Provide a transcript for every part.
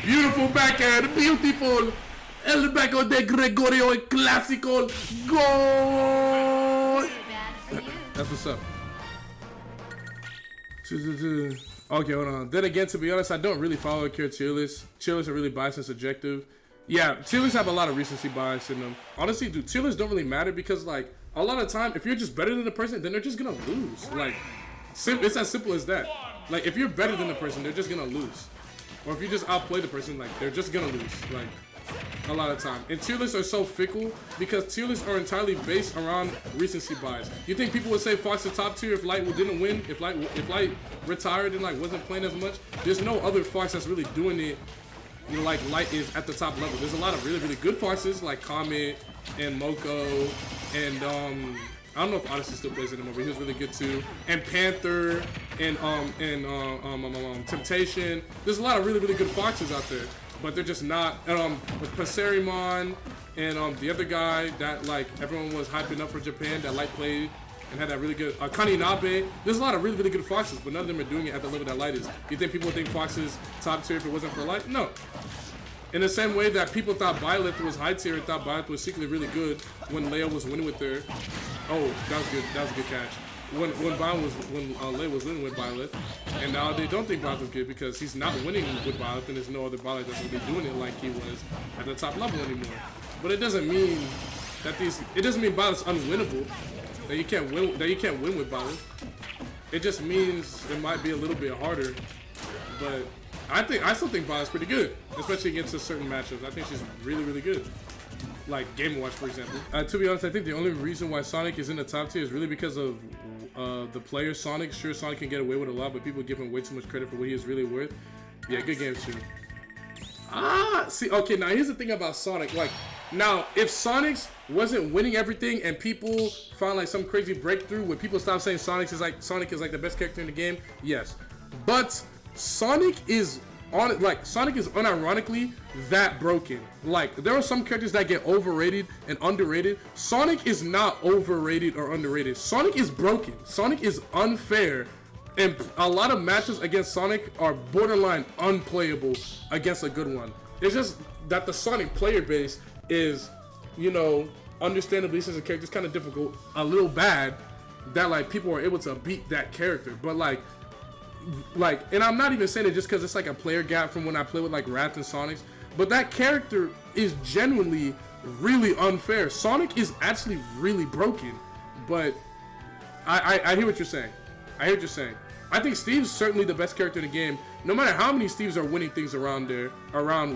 Beautiful backhand, beautiful. El back de Gregorio, classical goal. That's what's up. Okay, hold on. Then again, to be honest, I don't really follow a tier list. Tier lists are really biased and subjective. Yeah, tier lists have a lot of recency bias in them. Honestly, dude, tier lists don't really matter because, like, a lot of the time, if you're just better than the person, then they're just gonna lose. Like, it's as simple as that. Like, if you're better than the person, they're just gonna lose. Or if you just outplay the person, like, they're just gonna lose. Like, a lot of time. And tier lists are so fickle because tier lists are entirely based around recency bias. You think people would say Fox is top tier if Light didn't win? If Light retired and, like, wasn't playing as much? There's no other Fox that's really doing it, you know, like Light is at the top level. There's a lot of really, really good Foxes like Comet and Moko and I don't know if Odyssey still plays anymore, but he was really good too. And Panther and Temptation. There's a lot of really, really good Foxes out there, but they're just not. With Passerimon and the other guy that, like, everyone was hyping up for Japan that Light played and had that really good Kaninabe. There's a lot of really, really good Foxes, but none of them are doing it at the level that Light is. You think people would think Fox is top tier if it wasn't for Light? No. In the same way that people thought Violet was high tier and thought Violet was secretly really good when Leia was winning with her. Oh, that was good. That was a good catch. When Leia was winning with Violet, and now they don't think Violet was good because he's not winning with Violet, and there's no other Violet that's gonna be doing it like he was at the top level anymore. But it doesn't mean that it doesn't mean Violet's unwinnable. That you can't win with Violet. It just means it might be a little bit harder, but I still think Violet's pretty good, especially against certain matchups. I think she's really, really good. Like Game & Watch, for example. To be honest, I think the only reason why Sonic is in the top tier is really because of the player Sonic. Sure, Sonic can get away with a lot, but people give him way too much credit for what he is really worth. Yeah, good game too. See, okay, now here's the thing about Sonic. Like, now, if Sonic wasn't winning everything and people found like some crazy breakthrough where people stop saying Sonic is like the best character in the game, yes. But Sonic is unironically that broken. Like, there are some characters that get overrated and underrated. Sonic is not overrated or underrated. Sonic is broken. Sonic is unfair. And a lot of matches against Sonic are borderline unplayable against a good one. It's just that the Sonic player base is, you know, understandably, since the character is kind of difficult, a little bad, that like people are able to beat that character. But like, and I'm not even saying it just because it's like a player gap from when I play with like Wrath and Sonics, but that character is genuinely really unfair. Sonic is actually really broken, but I hear what you're saying. I hear what you're saying. I think Steve's certainly the best character in the game. No matter how many Steves are winning things around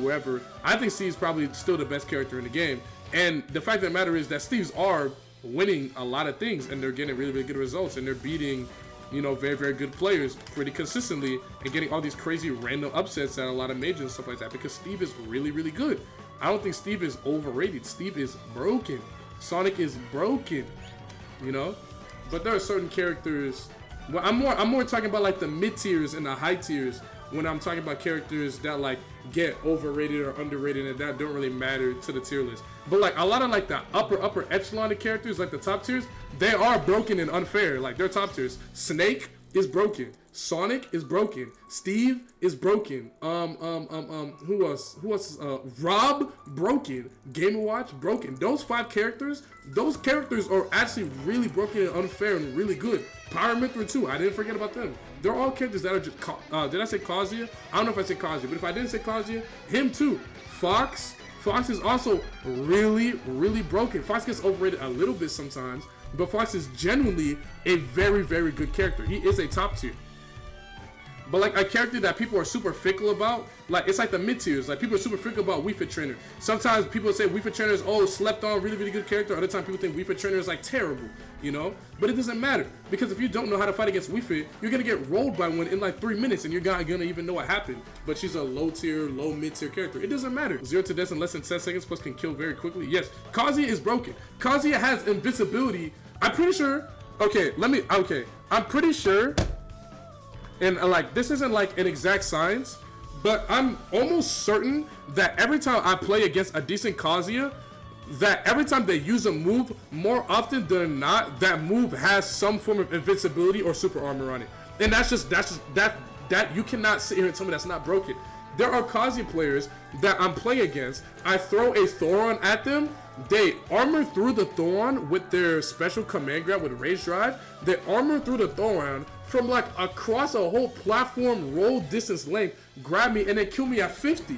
wherever, I think Steve's probably still the best character in the game. And the fact of the matter is that Steves are winning a lot of things, and they're getting really, really good results, and they're beating, you know, very, very good players pretty consistently and getting all these crazy random upsets at a lot of majors and stuff like that because Steve is really, really good. I don't think Steve is overrated. Steve is broken. Sonic is broken, you know? But there are certain characters. Well, I'm more talking about like the mid tiers and the high tiers when I'm talking about characters that like get overrated or underrated and that don't really matter to the tier list. But like a lot of like the upper echelon of characters, like the top tiers, they are broken and unfair. Like they're top tiers. Snake is broken. Sonic is broken. Steve is broken. Who else? Rob, broken. Game & Watch, broken. Those characters are actually really broken and unfair and really good. Power Mithra too. I didn't forget about them. They're all characters that are just. Did I say Kazuya? I don't know if I said Kazuya, but if I didn't say Kazuya, him too. Fox is also really, really broken. Fox gets overrated a little bit sometimes, but Fox is genuinely a very, very good character. He is a top tier. But like a character that people are super fickle about, like it's like the mid tiers. Like people are super fickle about Wii Fit Trainer. Sometimes people say Wii Fit Trainer is slept on, really, really good character. Other times people think Wii Fit Trainer is like terrible, you know? But it doesn't matter because if you don't know how to fight against Wii Fit, you're gonna get rolled by one in like 3 minutes and you're not gonna even know what happened. But she's a low mid tier character. It doesn't matter. 0 to death in less than 10 seconds plus can kill very quickly. Yes, Kazuya is broken. Kazuya has invincibility. I'm pretty sure. I'm pretty sure. And like this isn't like an exact science, but I'm almost certain that every time I play against a decent Kazuya, that every time they use a move, more often than not, that move has some form of invincibility or super armor on it. And that's just that you cannot sit here and tell me that's not broken. There are Kazi players that I'm playing against. I throw a Thoron at them. They armor through the Thoron with their special command grab with Rage Drive. They armor through the Thoron from like across a whole platform, roll distance length, grab me, and then kill me at 50.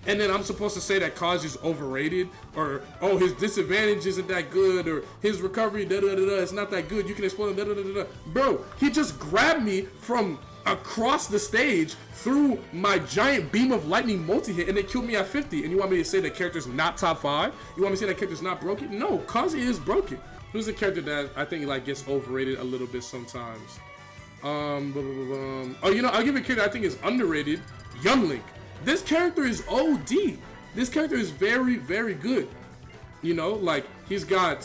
And then I'm supposed to say that Kazi's overrated, or oh, his disadvantage isn't that good, or his recovery it's not that good. You can explode Bro, he just grabbed me from across the stage through my giant beam of lightning multi-hit and then killed me at 50. And you want me to say that character's not top 5? You want me to say that character's not broken? No, Kazi is broken. Who's a character that I think like gets overrated a little bit sometimes? Oh, you know, I'll give a character I think is underrated. Young Link. This character is OD. This character is very, very good. You know, like he's got.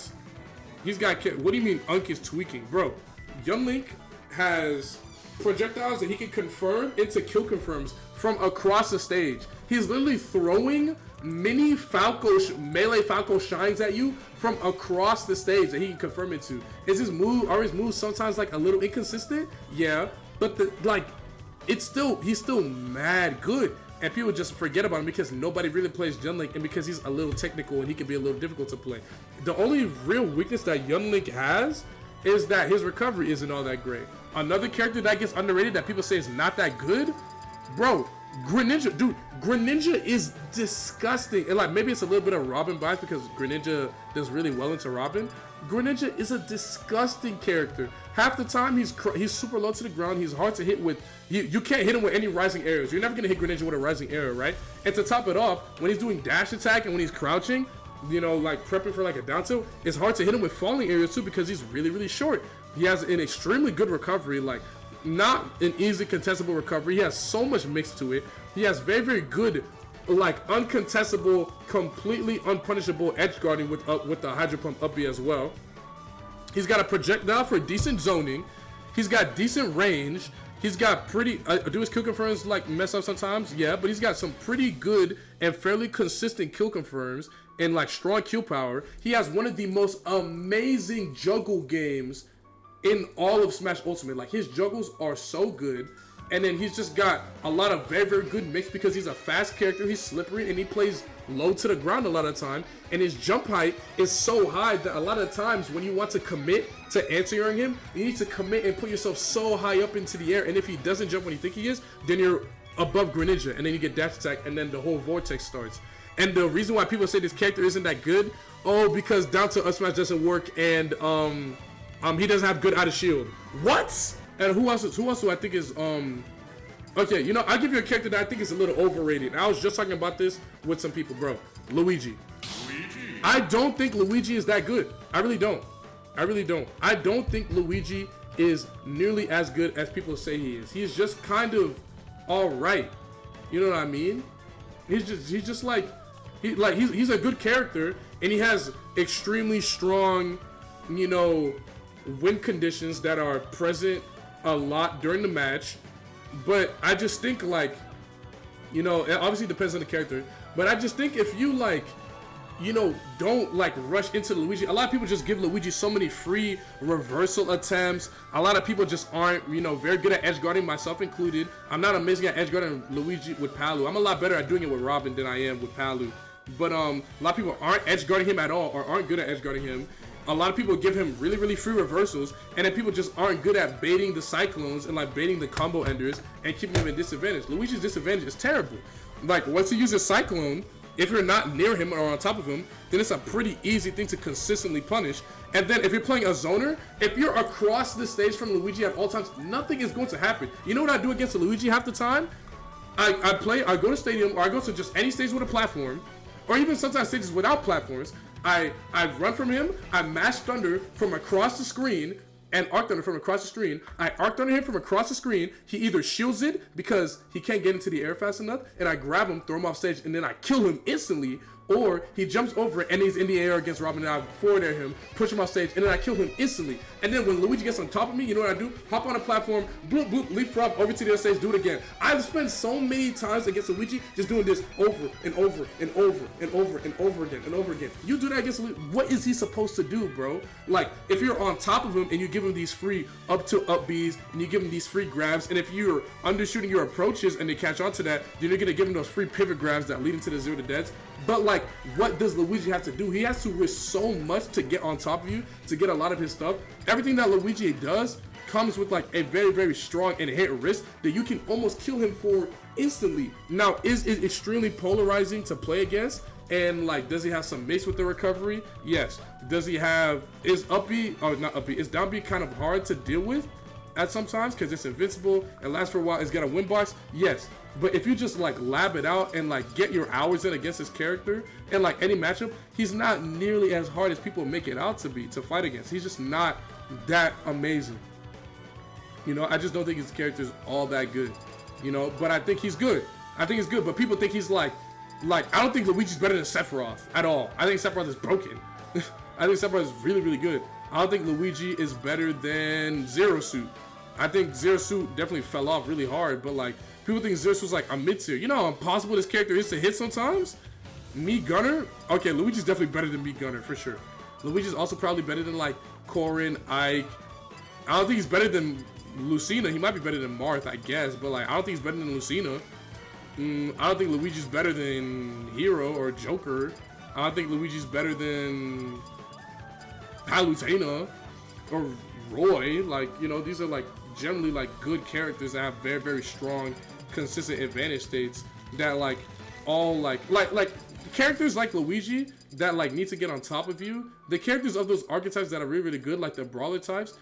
What do you mean Unk is tweaking, bro? Young Link has projectiles that he can confirm into kill confirms from across the stage. He's literally throwing mini melee Falco shines at you from across the stage that he can confirm into. Is his move? Are his moves sometimes like a little inconsistent? Yeah, but he's still mad good. And people just forget about him because nobody really plays Young Link, and because he's a little technical and he can be a little difficult to play. The only real weakness that Young Link has is that his recovery isn't all that great. Another character that gets underrated that people say is not that good, bro, Greninja. Dude, Greninja is disgusting. And like maybe it's a little bit of Robin bias because Greninja does really well into Robin. Greninja is a disgusting character. Half the time he's super low to the ground. He's hard to hit with. You can't hit him with any rising arrows. You're never gonna hit Greninja with a rising arrow, right? And to top it off, when he's doing dash attack and when he's crouching, you know, like prepping for like a down tilt, it's hard to hit him with falling areas too because he's really, really short. He has an extremely good recovery, like not an easy contestable recovery. He has so much mix to it. He has very, very good, like uncontestable, completely unpunishable edge guarding with the Hydro Pump up B as well. He's got a projectile for decent zoning. He's got decent range. He's got pretty, do his kill confirms like mess up sometimes? Yeah, but he's got some pretty good and fairly consistent kill confirms and like strong kill power. He has one of the most amazing juggle games in all of Smash Ultimate. Like his juggles are so good. And then he's just got a lot of very, very good mix because he's a fast character. He's slippery and he plays low to the ground a lot of the time. And his jump height is so high that a lot of times when you want to commit to answering him, you need to commit and put yourself so high up into the air. And if he doesn't jump when you think he is, then you're above Greninja. And then you get dash attack and then the whole vortex starts. And the reason why people say this character isn't that good, because down to up smash doesn't work and he doesn't have good out of shield. What? And who else do I think is okay, you know, I'll give you a character that I think is a little overrated. I was just talking about this with some people, bro. Luigi. I don't think Luigi is that good. I really don't. I don't think Luigi is nearly as good as people say he is. He's just kind of all right. You know what I mean? He's just like he's a good character and he has extremely strong, you know, win conditions that are present a lot during the match. But I just think like, you know, it obviously depends on the character, but I just think if you like, you know, don't like rush into Luigi. A lot of people just give Luigi so many free reversal attempts. A lot of people just aren't, you know, very good at edge guarding, myself included. I'm not amazing at edge guarding Luigi with Palu. I'm a lot better at doing it with Robin than I am with Palu. But a lot of people aren't edge guarding him at all or aren't good at edge guarding him. A lot of people give him really, really free reversals, and then people just aren't good at baiting the cyclones and like baiting the combo enders and keeping him in disadvantage. Luigi's disadvantage is terrible. Like once he uses cyclone, if you're not near him or on top of him, then it's a pretty easy thing to consistently punish. And then if you're playing a zoner, if you're across the stage from Luigi at all times, nothing is going to happen. You know what I do against Luigi half the time? I go to stadium or I go to just any stage with a platform, or even sometimes stages without platforms. I run from him, I mash thunder from across the screen, and arc thunder from across the screen. I arc thunder him from across the screen. He either shields it because he can't get into the air fast enough, and I grab him, throw him off stage, and then I kill him instantly. Or he jumps over it and he's in the air against Robin and I forward air him, push him off stage, and then I kill him instantly. And then when Luigi gets on top of me, you know what I do? Hop on a platform, bloop, bloop, leapfrog over to the other stage, do it again. I've spent so many times against Luigi just doing this over and over and over and over and over again and over again. You do that against Luigi, what is he supposed to do, bro? Like, if you're on top of him and you give him these free up to up Bs and you give him these free grabs, and if you're undershooting your approaches and they catch on to that, then you're gonna give him those free pivot grabs that lead into the 0 to deads. But like, what does Luigi have to do? He has to risk so much to get on top of you, to get a lot of his stuff. Everything that Luigi does comes with like a very, very strong inherent risk that you can almost kill him for instantly. Now, is it extremely polarizing to play against? And like, does he have some mace with the recovery? Yes. Does he have, is up B, oh not up B, is down B kind of hard to deal with at sometimes because it's invincible and lasts for a while? It's got a win box? Yes. But if you just like lab it out and like get your hours in against his character and like any matchup, he's not nearly as hard as people make it out to be to fight against. He's just not that amazing. You know, I just don't think his character is all that good. You know, but I think he's good. I think he's good, but people think he's like I don't think Luigi's better than Sephiroth at all. I think Sephiroth is broken. I think Sephiroth is really, really good. I don't think Luigi is better than Zero Suit. I think Zero Suit definitely fell off really hard, but like, people think Zero Suit's like a mid-tier. You know how impossible this character is to hit sometimes? Meat Gunner? Okay, Luigi's definitely better than Meat Gunner, for sure. Luigi's also probably better than like Corrin, Ike. I don't think he's better than Lucina. He might be better than Marth, I guess, but like, I don't think he's better than Lucina. I don't think Luigi's better than Hero or Joker. I don't think Luigi's better than Palutena or Roy. Like, you know, these are like generally like good characters that have very, very strong, consistent advantage states that like all like characters like Luigi that like need to get on top of you. The characters of those archetypes that are really, really good, like the brawler types,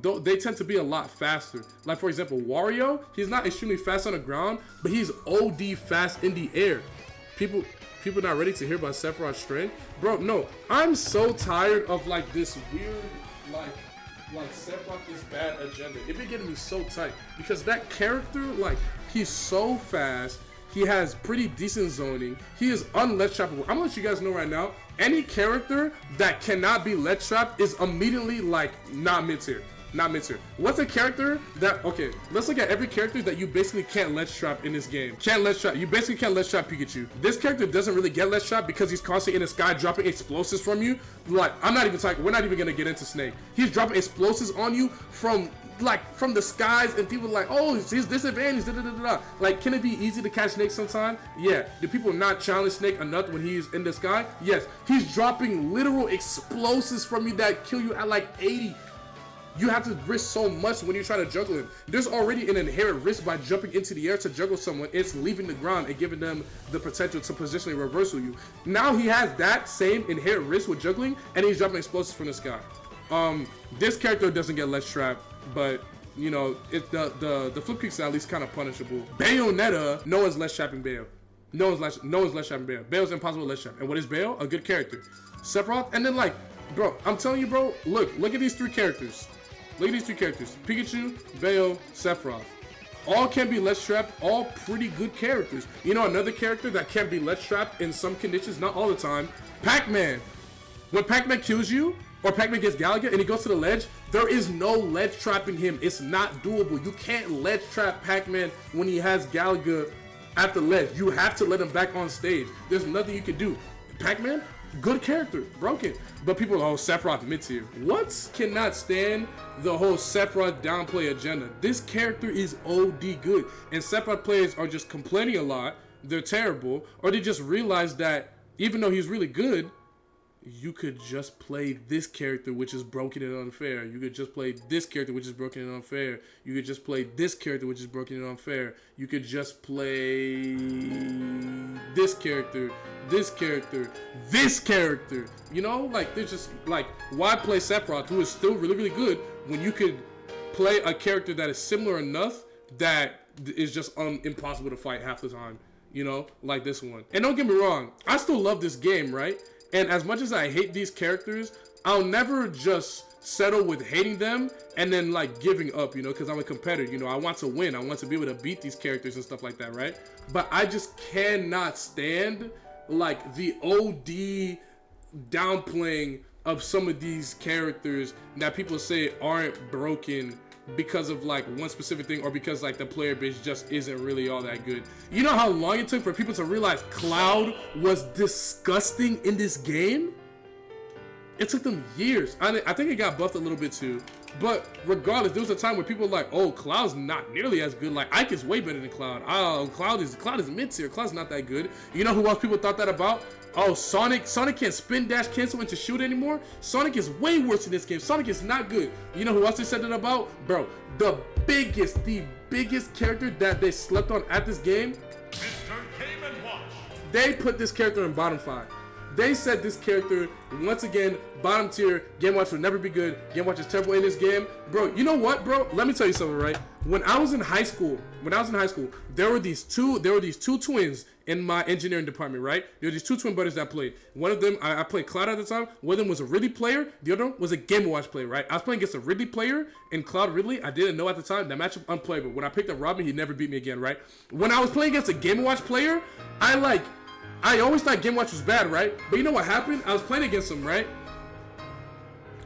they tend to be a lot faster. Like, for example, Wario, he's not extremely fast on the ground, but he's OD fast in the air. People not ready to hear about Sephiroth's strength? Bro, no. I'm so tired of like this weird like Sephiroth is bad agenda. It be getting me so tight because that character, like, he's so fast. He has pretty decent zoning. He is unledge trappable. I'm gonna let you guys know right now, any character that cannot be ledge trapped is immediately like not mid-tier. Not mid-tier. What's a character that, okay, let's look at every character that you basically can't ledge trap in this game. Can't ledge trap. You basically can't ledge trap Pikachu. This character doesn't really get ledge trap because he's constantly in the sky dropping explosives from you. Like, we're not even gonna get into Snake. He's dropping explosives on you from the skies, and people are like, oh, he's disadvantaged, da, da, da, da. Like, can it be easy to catch Snake sometime? Yeah. Do people not challenge Snake enough when he's in the sky? Yes. He's dropping literal explosives from you that kill you at like 80. You have to risk so much when you're trying to juggle him. There's already an inherent risk by jumping into the air to juggle someone. It's leaving the ground and giving them the potential to positionally reversal you. Now he has that same inherent risk with juggling, and he's dropping explosives from the sky. This character doesn't get ledge trap, but you know, the flip kicks are at least kind of punishable. Bayonetta, no one's ledge trapping Bayo. No one's ledge trapping Bayo. Bayo's impossible ledge trap. And what is Bayo? A good character. Sephiroth, and then like, bro, I'm telling you, bro, look at these three characters. Look at these three characters. Pikachu, Bayo, Sephiroth. All can be ledge trapped, all pretty good characters. You know another character that can be ledge trapped in some conditions, not all the time? Pac-Man. When Pac-Man kills you, or Pac-Man gets Galaga and he goes to the ledge, there is no ledge trapping him. It's not doable. You can't ledge trap Pac-Man when he has Galaga at the ledge. You have to let him back on stage. There's nothing you can do. Pac-Man, good character, broken. But people are, oh, Sephiroth mid-tier. What? Cannot stand the whole Sephiroth downplay agenda. This character is OD good. And Sephiroth players are just complaining a lot. They're terrible. Or they just realize that even though he's really good, you could just play this character, which is broken and unfair. You could just play this character, which is broken and unfair. You could just play this character, which is broken and unfair. You could just play this character, this character, this character. You know, like, there's just, like, why play Sephiroth, who is still really, really good, when you could play a character that is similar enough that is just impossible to fight half the time, you know, like this one. And don't get me wrong, I still love this game, right? And as much as I hate these characters, I'll never just settle with hating them and then like giving up, you know, because I'm a competitor, you know, I want to win. I want to be able to beat these characters and stuff like that, right? But I just cannot stand like the OD downplaying of some of these characters that people say aren't broken because of like one specific thing, or because like the player base just isn't really all that good. You know how long it took for people to realize Cloud was disgusting in this game? It took them years. I think it got buffed a little bit too. But regardless, there was a time where people were like, oh, Cloud's not nearly as good. Like, Ike is way better than Cloud. Oh, Cloud is mid-tier. Cloud's not that good. You know who else people thought that about? Oh, Sonic can't spin dash cancel into shoot anymore. Sonic is way worse in this game. Sonic is not good. You know who else they said that about? Bro, the biggest character that they slept on at this game, Mr. Game & Watch. they put this character in bottom 5. They said this character, once again, bottom tier. Game Watch will never be good. Game Watch is terrible in this game. Bro, you know what, bro? Let me tell you something, right? When I was in high school, there were these two twins in my engineering department, right? There were these two twin brothers that played. One of them, I played Cloud at the time. One of them was a Ridley player. The other one was a Game Watch player, right? I was playing against a Ridley player, and Cloud Ridley, I didn't know at the time, that matchup unplayable. When I picked up Robin, he never beat me again, right? When I was playing against a Game Watch player, I always thought Game Watch was bad, right? But you know what happened? I was playing against him, right?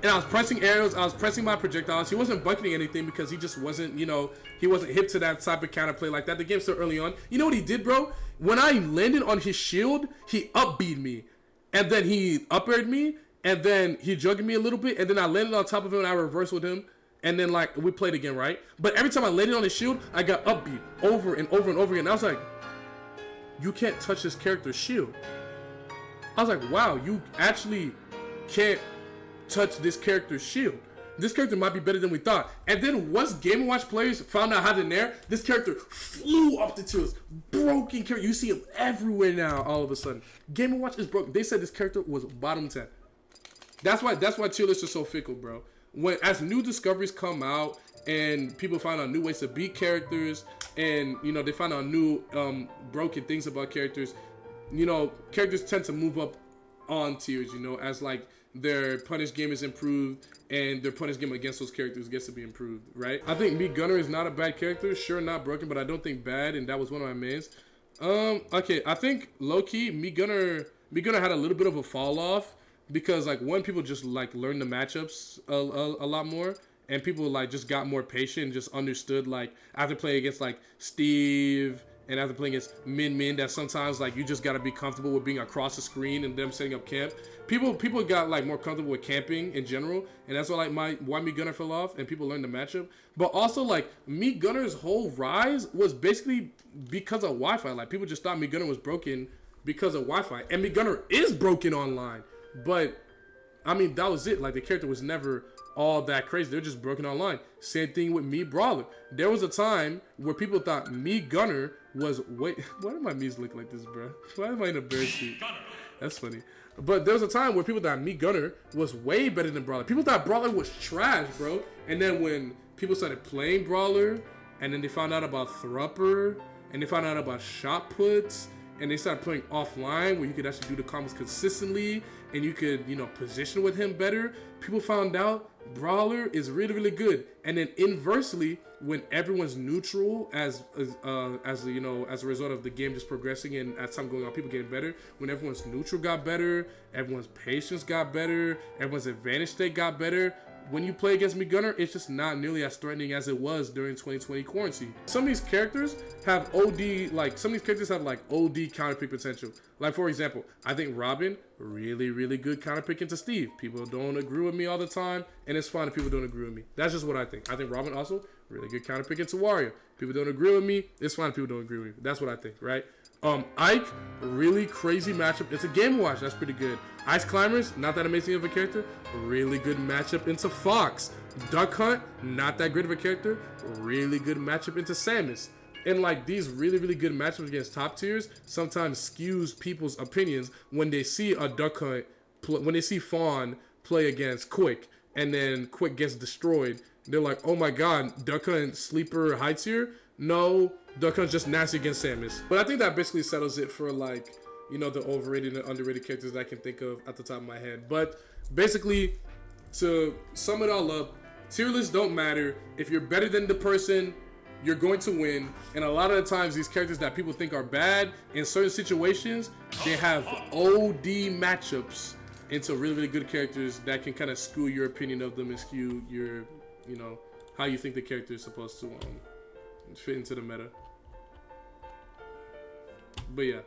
And I was pressing arrows, I was pressing my projectiles. He wasn't bucketing anything because he just wasn't, he wasn't hip to that type of counterplay like that. The game's so early on. You know what he did, bro? When I landed on his shield, he up-beat me. And then he up-aired me, and then he jugged me a little bit, and then I landed on top of him and I reversed with him. And then, like, we played again, right? But every time I landed on his shield, I got up-beat over and over and over again. I was like, you can't touch this character's shield. I was like, wow, you actually can't touch this character's shield. This character might be better than we thought. And then once Game & Watch players found out how to nair, this character flew up the tiers. Broken character. You see him everywhere now all of a sudden. Game & Watch is broken. They said this character was bottom 10. That's why tier lists are so fickle, bro. As new discoveries come out and people find out new ways to beat characters, and they find out new broken things about characters, characters tend to move up on tiers, as like their punish game is improved and their punish game against those characters gets to be improved, right? I think Meat Gunner is not a bad character. Sure, not broken, but I don't think bad, and that was one of my mains. Okay, I think low-key Meat Gunner had a little bit of a fall off because like people just like learned the matchups a lot more, and people like just got more patient and just understood, like after playing against like Steve and after playing against Min, that sometimes like you just gotta be comfortable with being across the screen and them setting up camp. People got like more comfortable with camping in general, and that's why Meat Gunner fell off and people learned the matchup. But also like Meat Gunner's whole rise was basically because of Wi-Fi. Like people just thought Meat Gunner was broken because of Wi-Fi, and Meat Gunner is broken online. But I mean, that was it. Like the character was never all that crazy. They're just broken online. Same thing with Meat Brawler. There was a time where people thought Meat Gunner was why do my Meats look like this, bro? Why am I in a bear suit? That's funny. But there was a time where people thought Meat Gunner was way better than Brawler. People thought Brawler was trash, bro. And then when people started playing Brawler, and then they found out about Thrupper, and they found out about shot puts, and they started playing offline where you could actually do the combos consistently and you could, position with him better, people found out Brawler is really, really good. And then inversely, when everyone's neutral as a result of the game just progressing and as time going on, people getting better, when everyone's neutral got better, everyone's patience got better, everyone's advantage state got better, when you play against Meat Gunner, it's just not nearly as threatening as it was during 2020 quarantine. Some of these characters have OD counter pick potential. Like for example, I think Robin, really, really good counter pick into Steve. People don't agree with me all the time, and it's fine if people don't agree with me. That's just what I think. I think Robin also, really good counter pick into Wario. People don't agree with me, it's fine if people don't agree with me. That's what I think, right? Ike, really crazy matchup. It's a Game Watch, that's pretty good. Ice Climbers, not that amazing of a character. Really good matchup into Fox. Duck Hunt, not that great of a character. Really good matchup into Samus. And like these really, really good matchups against top tiers sometimes skews people's opinions when they see a Duck Hunt, when they see Fawn play against Quick, and then Quick gets destroyed. They're like, oh my god, Duck Hunt sleeper high tier? No, Duck Hunt's just nasty against Samus. But I think that basically settles it for like, the overrated and underrated characters that I can think of at the top of my head. But basically, to sum it all up, tier lists don't matter. If you're better than the person, you're going to win. And a lot of the times, these characters that people think are bad, in certain situations, they have OD matchups into really, really good characters that can kind of skew your opinion of them and skew your, you know, how you think the character is supposed to fit into the meta. But yeah.